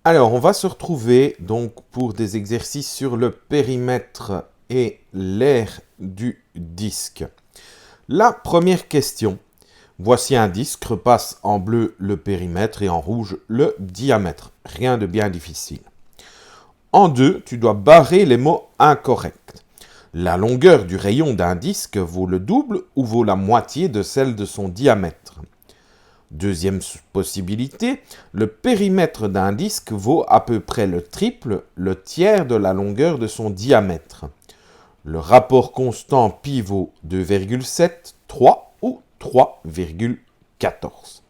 Alors, on va se retrouver donc pour des exercices sur le périmètre et l'aire du disque. La première question. Voici un disque, repasse en bleu le périmètre et en rouge le diamètre. Rien de bien difficile. En deux, tu dois barrer les mots incorrects. La longueur du rayon d'un disque vaut le double ou vaut la moitié de celle de son diamètre. Deuxième possibilité, le périmètre d'un disque vaut à peu près le triple, le tiers de la longueur de son diamètre. Le rapport constant pi vaut 2,7, 3 ou 3,14.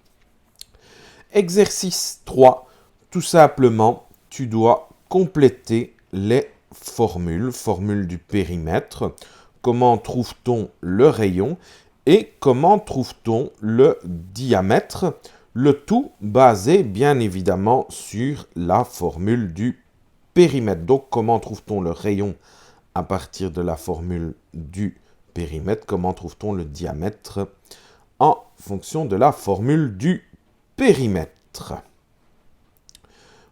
Exercice 3. Tout simplement, tu dois compléter les formules. Formule du périmètre. Comment trouve-t-on le rayon? Et comment trouve-t-on le diamètre? Le tout basé bien évidemment sur la formule du périmètre. Donc comment trouve-t-on le rayon à partir de la formule du périmètre? Comment trouve-t-on le diamètre en fonction de la formule du périmètre?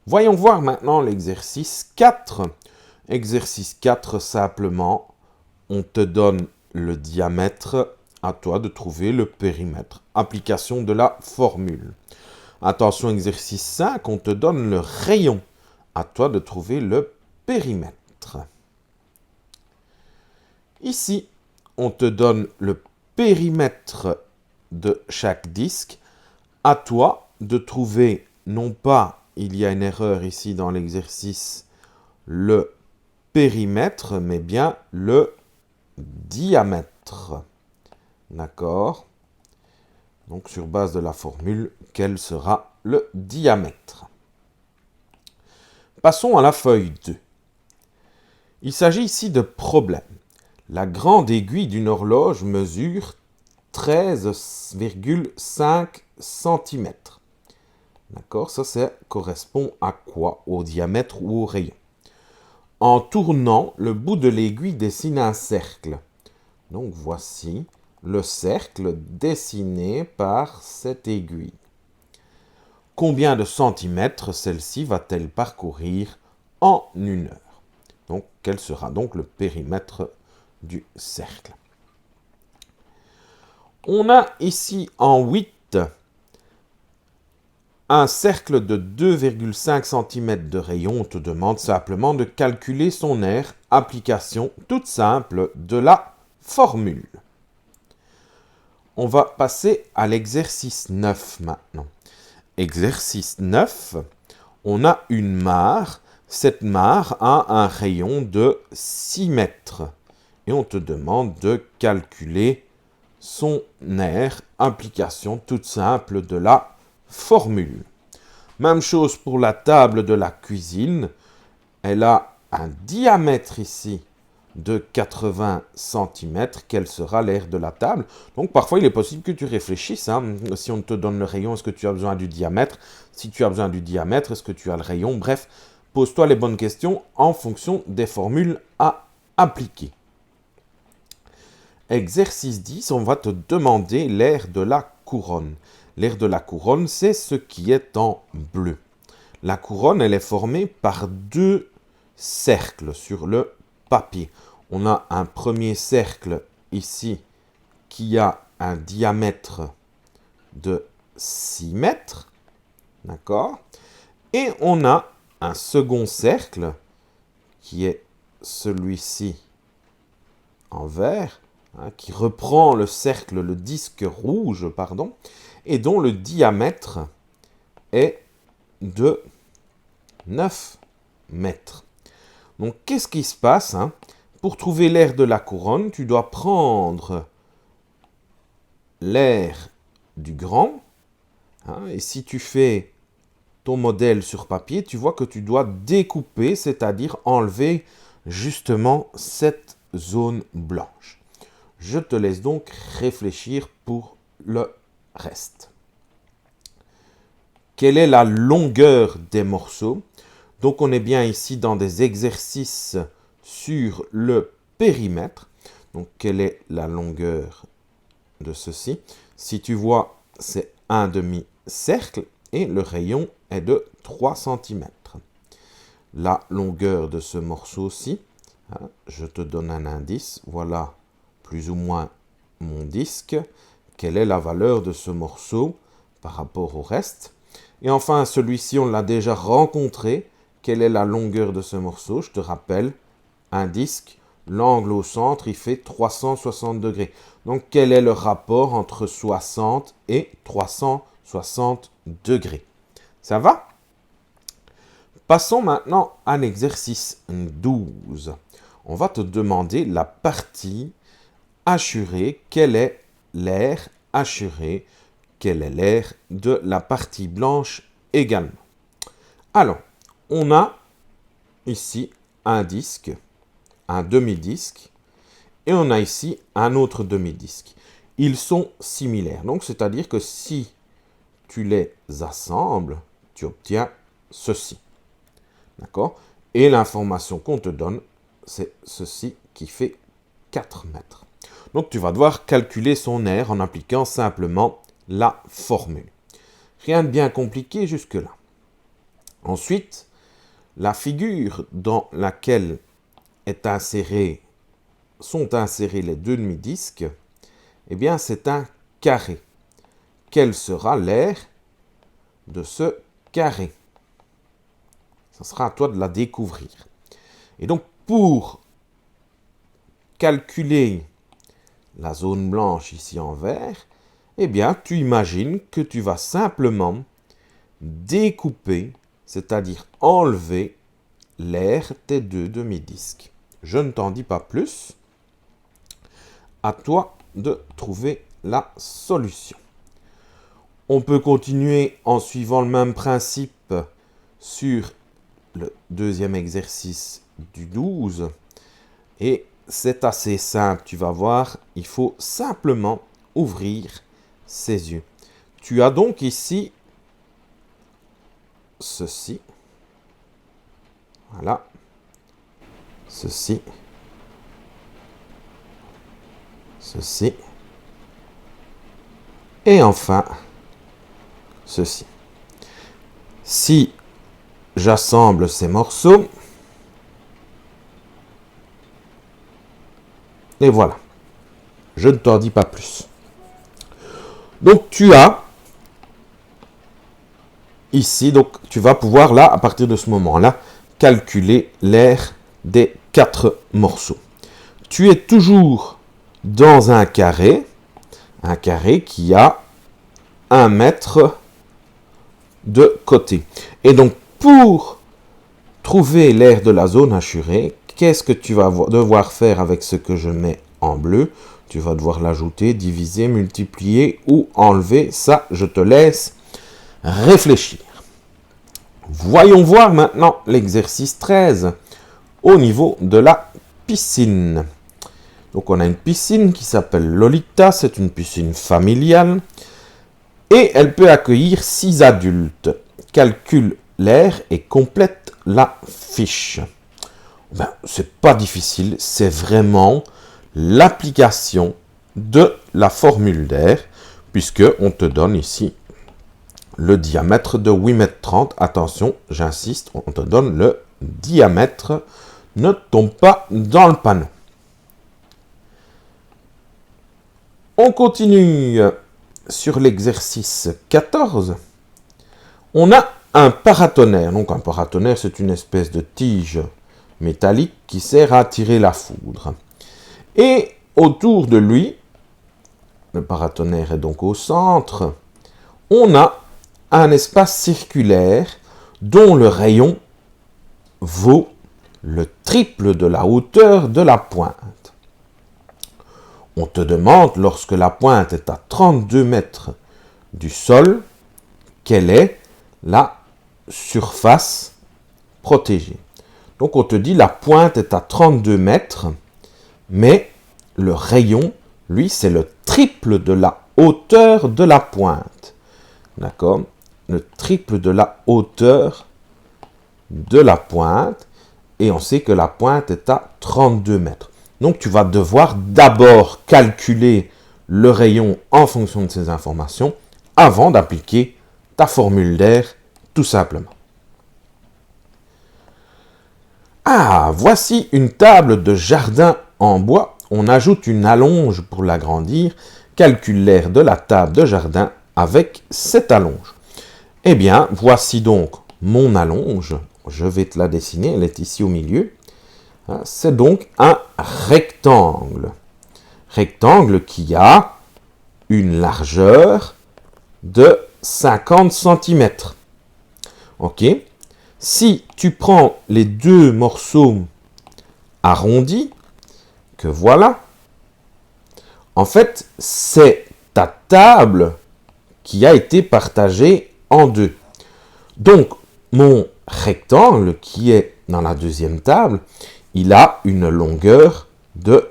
Voyons voir maintenant l'exercice 4. Exercice 4, simplement, on te donne le diamètre, à toi de trouver le périmètre. Application de la formule. Attention, exercice 5, on te donne le rayon. À toi de trouver le périmètre. Ici, on te donne le périmètre de chaque disque. À toi de trouver, non pas, il y a une erreur ici dans l'exercice, le périmètre, mais bien le diamètre. D'accord? Donc, sur base de la formule, quel sera le diamètre? Passons à la feuille 2. Il s'agit ici de problème. La grande aiguille d'une horloge mesure 13,5 cm. D'accord? Ça correspond à quoi? Au diamètre ou au rayon? En tournant, le bout de l'aiguille dessine un cercle. Donc, voici le cercle dessiné par cette aiguille. Combien de centimètres celle-ci va-t-elle parcourir en une heure? Donc, quel sera donc le périmètre du cercle? On a ici en 8 un cercle de 2,5 cm de rayon. On te demande simplement de calculer son aire. Application toute simple de la formule. On va passer à l'exercice 9 maintenant. Exercice 9, on a une mare. Cette mare a un rayon de 6 mètres. Et on te demande de calculer son aire. Application toute simple de la formule. Même chose pour la table de la cuisine. Elle a un diamètre ici de 80 cm, quelle sera l'aire de la table? Donc parfois il est possible que tu réfléchisses, si on te donne le rayon, est-ce que tu as besoin du diamètre? Si tu as besoin du diamètre, est-ce que tu as le rayon? Bref, pose-toi les bonnes questions en fonction des formules à appliquer. Exercice 10, on va te demander l'aire de la couronne. L'aire de la couronne, c'est ce qui est en bleu. La couronne, elle est formée par deux cercles sur le papier. On a un premier cercle ici qui a un diamètre de 6 mètres. D'accord? Et on a un second cercle qui est celui-ci en vert, qui reprend le cercle, le disque rouge, pardon, et dont le diamètre est de 9 mètres. Donc, qu'est-ce qui se passe? Pour trouver l'aire de la couronne, tu dois prendre l'aire du grand. Et si tu fais ton modèle sur papier, tu vois que tu dois découper, c'est-à-dire enlever justement cette zone blanche. Je te laisse donc réfléchir pour le reste. Quelle est la longueur des morceaux? Donc, on est bien ici dans des exercices sur le périmètre. Donc, quelle est la longueur de ceci? Si tu vois, c'est un demi-cercle et le rayon est de 3 cm. la longueur de ce morceau-ci. Je te donne un indice. Voilà plus ou moins mon disque. Quelle est la valeur de ce morceau par rapport au reste? Et enfin, celui-ci, on l'a déjà rencontré. Quelle est la longueur de ce morceau? Je te rappelle, un disque, l'angle au centre, il fait 360 degrés. Donc, quel est le rapport entre 60 et 360 degrés? Ça va? Passons maintenant à l'exercice 12. On va te demander la partie hachurée. Quel est l'air hachuré? Quel est l'air de la partie blanche également? Alors, on a ici un disque, un demi-disque, et on a ici un autre demi-disque. Ils sont similaires. Donc, c'est-à-dire que si tu les assembles, tu obtiens ceci. D'accord? Et l'information qu'on te donne, c'est ceci qui fait 4 mètres. Donc, tu vas devoir calculer son aire en appliquant simplement la formule. Rien de bien compliqué jusque-là. Ensuite, la figure dans laquelle sont insérés les deux demi-disques, eh bien, c'est un carré. Quel sera l'aire de ce carré? Ça sera à toi de la découvrir. Et donc, pour calculer la zone blanche ici en vert, eh bien, tu imagines que tu vas simplement découper, c'est-à-dire enlever l'aire des deux demi-disques. Je ne t'en dis pas plus. À toi de trouver la solution. On peut continuer en suivant le même principe sur le deuxième exercice du 12. Et c'est assez simple, tu vas voir, il faut simplement ouvrir ses yeux. Tu as donc ici ceci. Voilà. Ceci. Ceci. Et enfin, ceci. Si j'assemble ces morceaux, et voilà. Je ne t'en dis pas plus. Donc tu as ici, donc tu vas pouvoir là, à partir de ce moment-là, calculer l'aire des 4 morceaux. Tu es toujours dans un carré qui a 1 mètre de côté. Et donc, pour trouver l'aire de la zone hachurée, qu'est-ce que tu vas devoir faire avec ce que je mets en bleu? Tu vas devoir l'ajouter, diviser, multiplier ou enlever. Ça, je te laisse réfléchir. Voyons voir maintenant l'exercice 13 au niveau de la piscine. Donc, on a une piscine qui s'appelle Lolita. C'est une piscine familiale. Et elle peut accueillir 6 adultes. Calcule l'aire et complète la fiche. Ben, c'est pas difficile, c'est vraiment l'application de la formule d'air, puisque on te donne ici le diamètre de 8,30 m. Attention, j'insiste, on te donne le diamètre. Ne tombe pas dans le panneau. On continue sur l'exercice 14. On a un paratonnerre. Donc un paratonnerre, c'est une espèce de tige métallique qui sert à attirer la foudre. Et autour de lui, le paratonnerre est donc au centre, on a un espace circulaire dont le rayon vaut le triple de la hauteur de la pointe. On te demande, lorsque la pointe est à 32 mètres du sol, quelle est la surface protégée. Donc on te dit la pointe est à 32 mètres, mais le rayon, lui, c'est le triple de la hauteur de la pointe. D'accord? Le triple de la hauteur de la pointe. Et on sait que la pointe est à 32 mètres. Donc tu vas devoir d'abord calculer le rayon en fonction de ces informations avant d'appliquer ta formule d'air tout simplement. Ah, voici une table de jardin en bois. On ajoute une allonge pour l'agrandir. Calcule l'aire de la table de jardin avec cette allonge. Eh bien, voici donc mon allonge. Je vais te la dessiner, elle est ici au milieu. C'est donc un rectangle. Rectangle qui a une largeur de 50 cm. Ok? Si tu prends les deux morceaux arrondis, que voilà, en fait, c'est ta table qui a été partagée en deux. Donc, mon rectangle qui est dans la deuxième table, il a une longueur de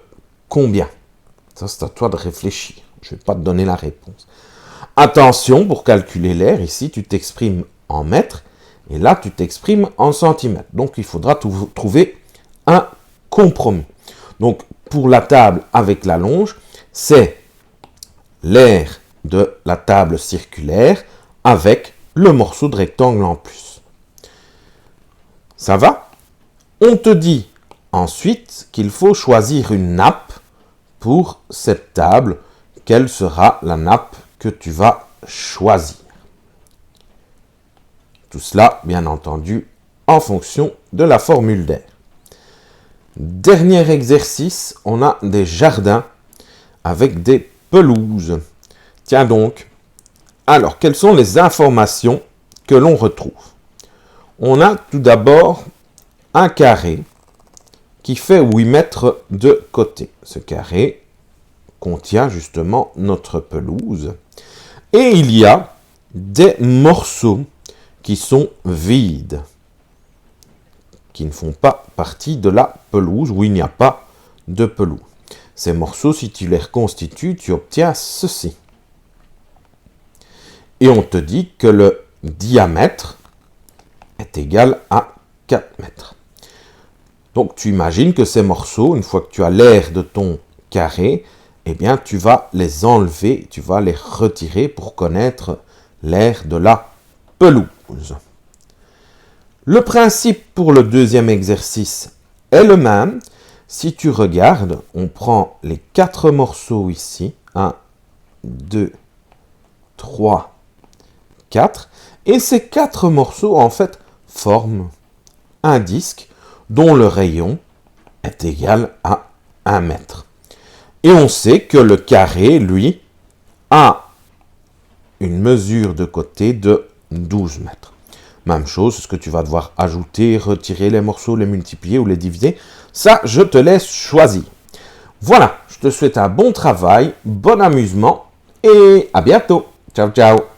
combien? Ça, c'est à toi de réfléchir. Je ne vais pas te donner la réponse. Attention, pour calculer l'aire, ici, tu t'exprimes en mètres et là, tu t'exprimes en centimètres. Donc, il faudra trouver un compromis. Donc, pour la table avec la longe, c'est l'aire de la table circulaire avec le morceau de rectangle en plus. Ça va? On te dit ensuite qu'il faut choisir une nappe pour cette table. Quelle sera la nappe que tu vas choisir? Tout cela, bien entendu, en fonction de la formule d'aire. Dernier exercice, on a des jardins avec des pelouses. Tiens donc, alors, quelles sont les informations que l'on retrouve? On a tout d'abord un carré qui fait 8 mètres de côté. Ce carré contient justement notre pelouse. Et il y a des morceaux qui sont vides, qui ne font pas partie de la pelouse, où il n'y a pas de pelouse. Ces morceaux, si tu les reconstitues, tu obtiens ceci. Et on te dit que le diamètre est égal à 4 mètres. Donc tu imagines que ces morceaux, une fois que tu as l'aire de ton carré, eh bien tu vas les enlever, tu vas les retirer pour connaître l'aire de la pelouse. Le principe pour le deuxième exercice est le même. Si tu regardes, on prend les 4 morceaux ici. 1, 2, 3, 4. Et ces 4 morceaux, en fait, forment un disque dont le rayon est égal à 1 mètre. Et on sait que le carré, lui, a une mesure de côté de 12 mètres. Même chose, ce que tu vas devoir ajouter, retirer les morceaux, les multiplier ou les diviser. Ça, je te laisse choisir. Voilà, je te souhaite un bon travail, bon amusement et à bientôt. Ciao, ciao.